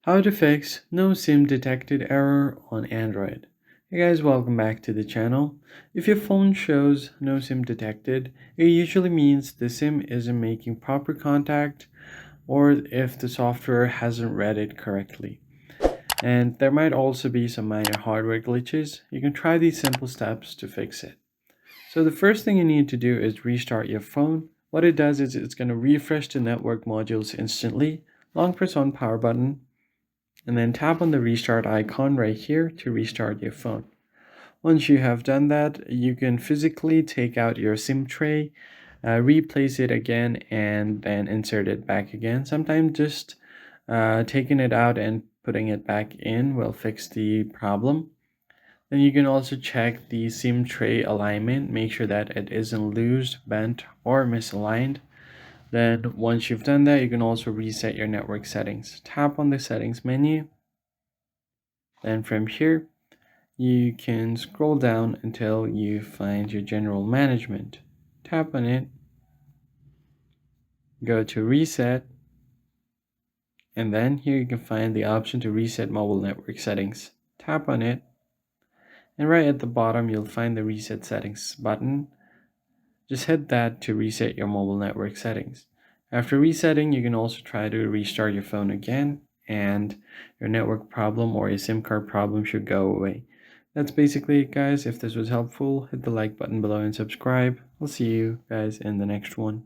How to fix no SIM detected error on Android. Hey guys, welcome back to the channel. If your phone shows no SIM detected, it usually means the SIM isn't making proper contact or if the software hasn't read it correctly. And there might also be some minor hardware glitches. You can try these simple steps to fix it. So the first thing you need to do is restart your phone. What it does is it's going to refresh the network modules instantly. Long press on power button and then tap on the restart icon right here to restart your phone. Once you have done that, you can physically take out your SIM tray, replace it again, and then insert it back again. Sometimes just taking it out and putting it back in will fix the problem. Then you can also check the SIM tray alignment, make sure that it isn't loose, bent, or misaligned. Then once you've done that, you can also reset your network settings. Tap on the settings menu. Then from here, you can scroll down until you find your general management. Tap on it, go to reset, and then here you can find the option to reset mobile network settings. Tap on it, and right at the bottom you'll find the reset settings button. Just hit that to reset your mobile network settings. After resetting, you can also try to restart your phone again, and your network problem or your SIM card problem should go away. That's basically it, guys. If this was helpful, hit the like button below and subscribe. I'll see you guys in the next one.